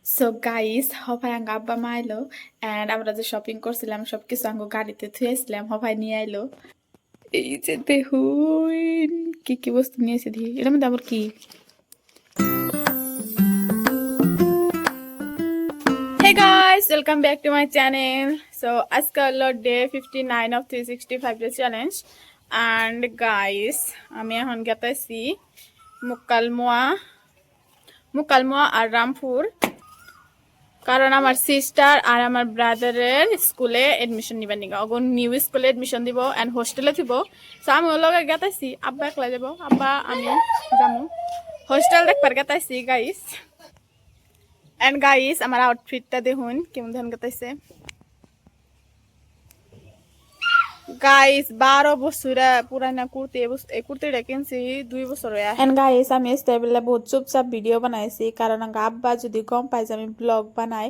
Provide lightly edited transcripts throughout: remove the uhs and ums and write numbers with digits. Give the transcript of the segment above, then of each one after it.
So guys হবাই আঙ্গ আব্বা মা আইলো এন্ড আমরা যে শপিং করছিলাম সবকিছু আঙ্গ গাড়িতে থুয়েছিলাম হবাই নিয়ে আইলো। এই যে দেখুন কি কি বস্তু নিয়েছে দেখি এটার মধ্যে আবার কি। Hey guys, welcome back to my channel. So আজকে হলো day 59 of 365 day challenge and guys আমি এখন গেতেছি মুকালমোয়া আর রামপুর, কারণ আমার সিস্টার আর আমার ব্রাদারের স্কুলে এডমিশন নিবেন নিগা অগুন নিউ স্কুলে এডমিশন দিব এন্ড হোস্টেলে দিব। সো আমি ওর লগে গেতাইছি, আব্বা একলা যাব, আব্বা আমি যামু হোস্টেল দেখবার গেতাইছি গাইস। এন্ড গাইস আমার আউটফিটটা দেখুন কেমন ধান গেতাইছে গাইস। 12 বছরে পুরানা কুর্তি, এই কুর্তিটা কিনছি 2 বছর হয়ে। এন্ড গাইস আমি স্টেবলে বহুত চুপচাপ ভিডিও বানাইছি, কারণ আব্বা যদি গম পাই যে আমি ব্লগ বানাই,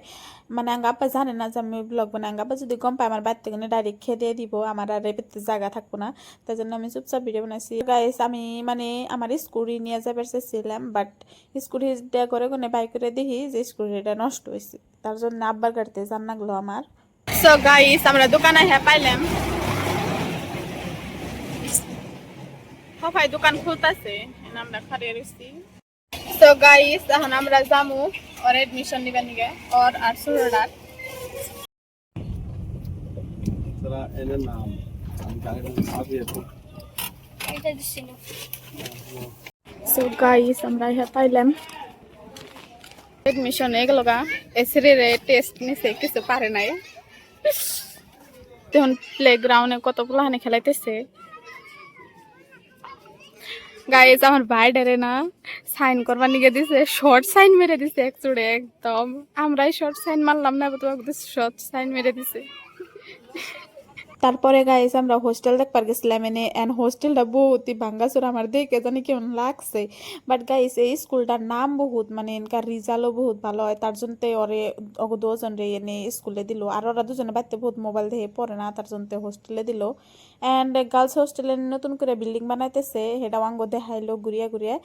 মানে আব্বা জানে না যে আমি ব্লগ বানাই। আব্বা যদি গম পাই আমার বাড়ি থেকে ডাইরেক্ট খেয়ে দিব, আমার আর রেপেতে জায়গা থাকবো না, তাই জন্য আমি চুপচাপ ভিডিও বানাইছি গাইস। আমি মানে আমার স্কুটি নিয়ে যাবার চেয়েছিলাম, বাট স্কুটিটা করে কোনে বাই করে দেখি যে স্কুটিটা নষ্ট হয়েছে, তার জন্য আব্বার গাড়িতে জান লাগলো আমার। সো গাইস আমরা দোকানে হ্যাঁ পাইলাম, সবাই দোকান খুলতেছে, আমরা খাড়িয়ে রয়েছি। সো গাইস এখন আমরা যামু ওর এডমিশন নিবেন নিগে ওর আর সুরডার। তোরা এর নাম আমি গাড়ি চাবি এটা দিছিল। সো গাইস আমরা হ্যাঁ পাইলাম এডমিশন এগুলোগা এসিরে টেস্ট নিছে, কিছু পারে নাই। তখন প্লেগ্রাউন্ডে কতগুলো হানে খেলাইতেছে গাইস। আমার ভাই ডেরে না সাইন করবার নিয়ে দিছে, শর্ট সাইন মেরে দিছে একচুড়ে একদম। আমরাই শর্ট সাইন মারলাম না, তোমাকে শর্ট সাইন মেরে দিছে। তারপরে গাইস আমরা হোস্টেল দেখবার গেছিলাম এনে, এন্ড হোস্টেলটা বহুতই ভাঙ্গাচোরা, আমার দেখে জানি কেমন লাগছে। বাট গাইস এই স্কুলটার নাম বহুত, মানে এনকার রিজাল্টও বহুত ভালো হয়, তার জন্য ওরে দুজন রে এনে স্কুলে দিল। আর ওরা দুজনে বাড়িতে বহুত মোবাইল দেখে পড়ে না, তার জন্য হোস্টেলে দিল। এন্ড গার্লস হোস্টেলে নতুন করে বিল্ডিং বানাইতেছে, সেটা অঙ্গ দেখাইলো ঘুরিয়ে ঘুরিয়ে।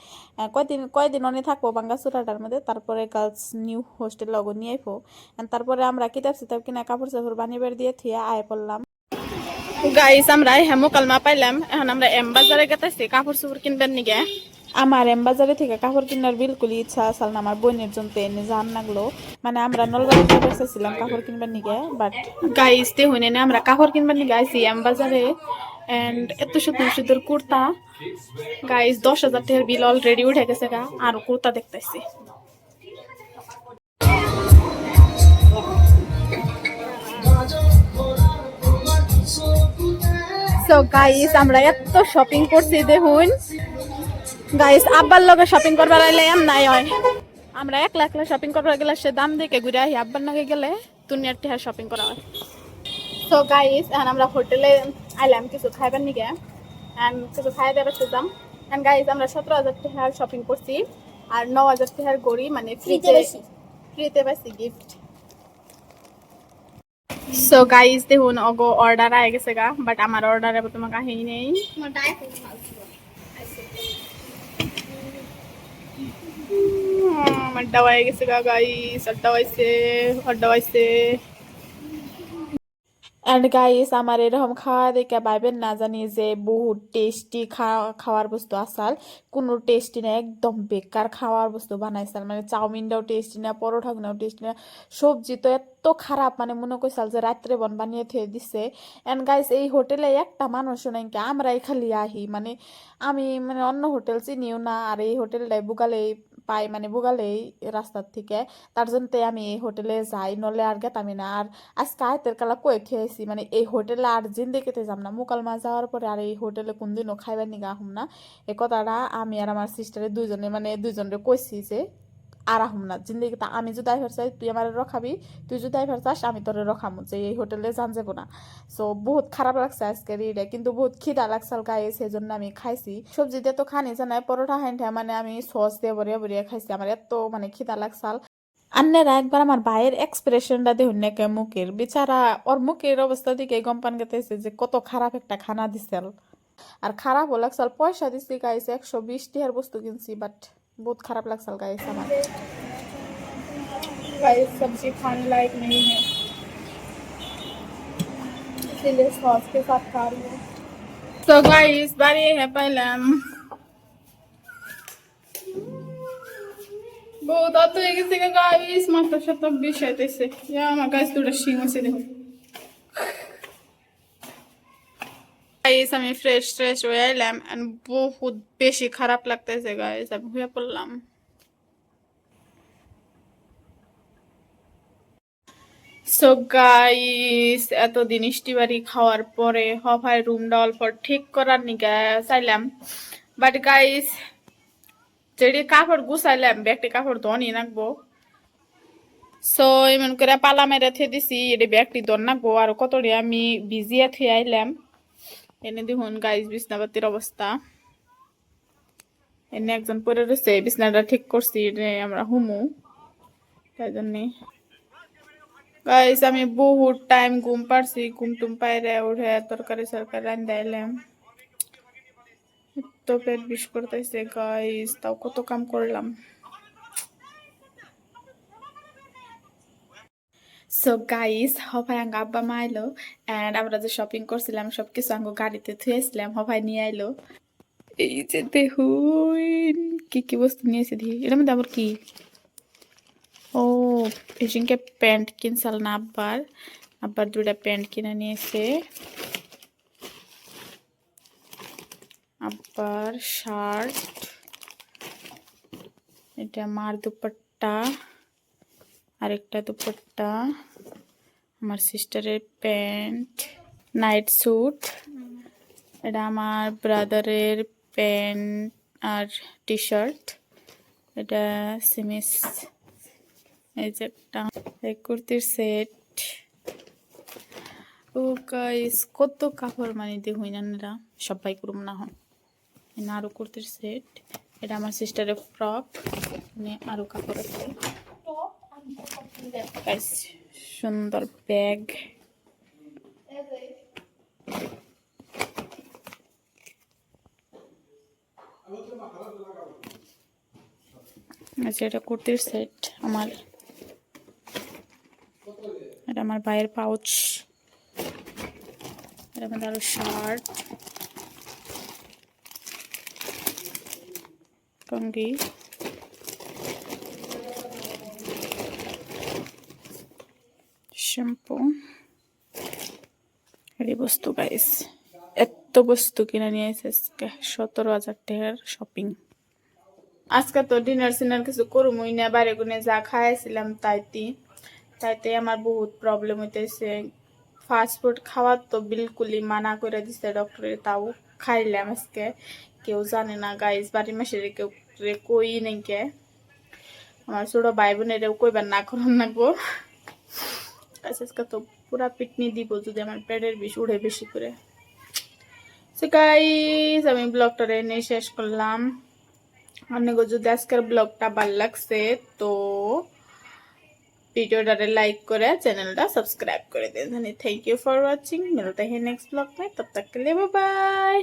কয়দিন অনেক থাকবো ভাঙ্গাচোরাটার মধ্যে, তারপরে গার্লস নিউ হোস্টেল লগো নিয়ে আইবো। তারপরে আমরা কিতাব সিতাব কিনা কাপড় চাপড় বানিয়ে দিয়ে থিয়া আয় পড়লাম গাইস। আমরা হেমকালমা পাইলাম, এখন আমরা এম বাজারে গেতেছি কাপড় চোপড় কিনবেন নিগে। আমার এম বাজারে থেকে কাপড় কিনার বিলকুল ইচ্ছা আসল না, আমার বোনের জন্য এনে জান লাগলো। মানে আমরা নলবাড়িতে বসেছিলাম কাপড় কিনবেন নিগে, বাট গাইস তে হইনে না আমরা কাপড় কিনবেন নিগে আইছি এম বাজারে। এন্ড এত সুন্দর সুন্দর কুর্তা গাইস, 10,000 টাকার বিল অলরেডি উঠে গেছে গা, আর কুর্তা দেখতেছি। সো গাইস আমরা এত শপিং করছি দেখুন গাইস। আব্বার লগে শপিং করবার আইলে এম নাই হয়, আমরা একলা একলা শপিং করবার গেলে সে দাম দেখে ঘুরে আহি, আব্বার নাগে গেলে দুনিয়ার টেহার শপিং করা হয়। সো গাইস এখন আমরা হোটেলে আইলাম কিছু খাইবার নিগে, এন্ড কিছু খাই দেবার যাম। এন্ড গাইস আমরা 17,000 টাকার শপিং করছি, আর 9,000 টাকার গড়ি মানে ফ্রিতে পাইছি গিফট। সো গাইস দেখুন ওগো অর্ডার আয়ে গেছে গা, বাট আমার অর্ডারে তোমাকে আহি নেই। আমার দেওয়া হয়ে গেছে গা গাইস, অর্ডার হয়েছে। এন্ড গাইস আমার এরকম খাওয়া দেখে ভাইবেন না জানি যে বহুত টেস্টি খাওয়ার বস্তু আসাল, কোনো টেস্টি না, একদম বেকার খাওয়ার বস্তু বানাইছাল। মানে চাউমিনটাও টেস্টি না, পরোটাগুলোও টেস্টি না, সবজি তো এত খারাপ, মানে মনে করছাল যে রাত্রে বানিয়ে থুয়ে দিছে। এন্ড গাইস এই হোটেলে একটা মানুষ নাই, আমরাই খালি আহি, মানে আমি মানে অন্য হোটেল চিনিও না, আর এই হোটেলটাই বুগালেই পাই, মানে বুগালেই রাস্তার থেকে, তার জন্য আমি এই হোটেলে যাই, নলে আর গেতামি না। আর আজকে আয়তের কালা কয়ে খেয়েছি, মানে এই হোটেলে আর জিন্দেগিতে যাম না। মুকালমা যাওয়ার পরে আর এই হোটেলে কোনদিনও খাইবার নিগা আহুম না। এই কথাটা আমি আর আমার সিস্টারের দুইজনে কইছি যে আর আহুম না জিন্দেগিতে। আমি যদি আইভার চাই তুই আমার রখাবি, তুই যদি আইভার চাস আমি তোরে রখামু, যে এই হোটেলে যান যাবো না। সো বহুত খারাপ লাগছে আজকের এটা, কিন্তু বহুত খিদা লাগছাল গায়ে, সেজন্য আমি খাইছি। সবজি দিয়ে তো খানি জানাই, পরোটা হাইন্ঠা মানে আমি সস দিয়ে বরিয়া বরিয়া খাইছি, আমার এত মানে খিদা লাগছাল। আন্নেরা একবার আমার ভাইয়ের এক্সপ্রেশনটা দেখুন নাকি মুখের, বেচারা ওর মুখের অবস্থা দিকে গম পান গেতেছে যে কত খারাপ একটা খানা দিছিল। আর খারাপও লাগছাল, পয়সা দিচ্ছি গাইস 120 টাকার বস্তু কিনছি, বাট বহুত খারাপ লাগছাল গাইস আমার। गाइस सब्जी खाने लायक नहीं है, इसीलिए सॉस के साथ खा रही हूँ। तो गाइस बारी है पहले बहुत तो গেছে গাইস মাথা সাথে বিষাইতেছে ইয়া আমার গাইস দুটো শিং আছে দেখো গাইস আমি ফ্রেশ ফ্রেশ হয়ে এলাম এন্ড বহুত বেশি খারাপ লাগতেছে গাইস আমি হয়ে পড়লাম সো গাইস এত দিনষ্টি বাড়ি খাওয়ার পরে হফাই রুমটা অল্প ঠিক করার নিগা চাইলাম বাট গাইস যেটি কাপড় গুছাইলাম ব্যাগটি কাপড় ধনি রাখবো সো এমন করে পালা মেরে থে দিছি এটি ব্যাগটি ধন রাখবো আর কতটি আমি ভিজিয়ে থুয়ে আইলাম এনে দেখুন গাইস বিছনাপাতির অবস্থা এনে একজন পরে রয়েছে বিছনাটা ঠিক করছি আমরা হুমু তাই জন্যে গাইস আমি বহুত টাইম ঘুম পারছি ঘুম টুম পাইরে উঠে তরকারি সরকারি রান্না এলাম তো পেট বিষ করতেছে গাইস তাও কত কাম করলাম সো গাইস হভাই আঙ্গ আব্বা মা আইলো এন্ড আমরা যে শপিং করছিলাম সবকিছু আঙ্গ গাড়িতে থুয়েছিলাম হভাই নিয়ে আইলো এই যে দেখুন কি কি বস্তু নিয়েছে দিয়ে এটার মধ্যে আবার কি ও এসিনকে প্যান্ট কিনছাল না আব্বার দুটা প্যান্ট কিনে নিয়েছে আব্বার শার্ট এটা আমার দুপাট্টা আরেকটা দুপাট্টা আমার সিস্টারের প্যান্ট নাইট স্যুট এটা আমার ব্রাদারের প্যান্ট আর টি শার্ট এটা সিমিস এই যে একটা কুর্তির সেট ও গাইস কত কাপড় মানে দেখুন না সবাই করুম না হন আরো কুর্তির সেট এটা আমার সিস্টারের ফ্রক আরো কাপড় আছে সুন্দর ব্যাগ আচ্ছা এটা কুর্তির সেট আমার এটা আমার ভাইয়ের পাউচ এটা আমাদের আরো শার্ট কঙ্গি শ্যাম্পু এই বস্তু গাইস এত বস্তু কিনে নিয়ে এসেছে 17,000 টাকার শপিং আজকে তো ডিনার সিনার কিছু করুমই না বাইরে গুনে যা খাইছিলাম তাইতে আমার বহুত প্রবলেম হইতেছে ফাস্ট ফুড খাওয়ার তো বিলকুলই মানা করে দিছে ডক্টরে তাও খাইলাম আজকে কেউ জানে না গাইস বাড়ির মাসের কেউ কই নেই কে আমার ছোট ভাই বোনেরও কইবার না করুন নাকবো আজকে তো পুরা পিটনি দিব যদি আমার পেটের বিষ উড়ে বেশি করে সো গাইস আমি ব্লগটা এনে শেষ করলাম আপনাকে যদি আজকের ব্লগটা ভালো লাগছে তো ভিডিওটারে लाइक করে চ্যানেলটা সাবস্ক্রাইব করে দেন। Thank you for watching. मिलते हैं नेक्स्ट ब्लॉग में, तब तक के लिए बाय बाय।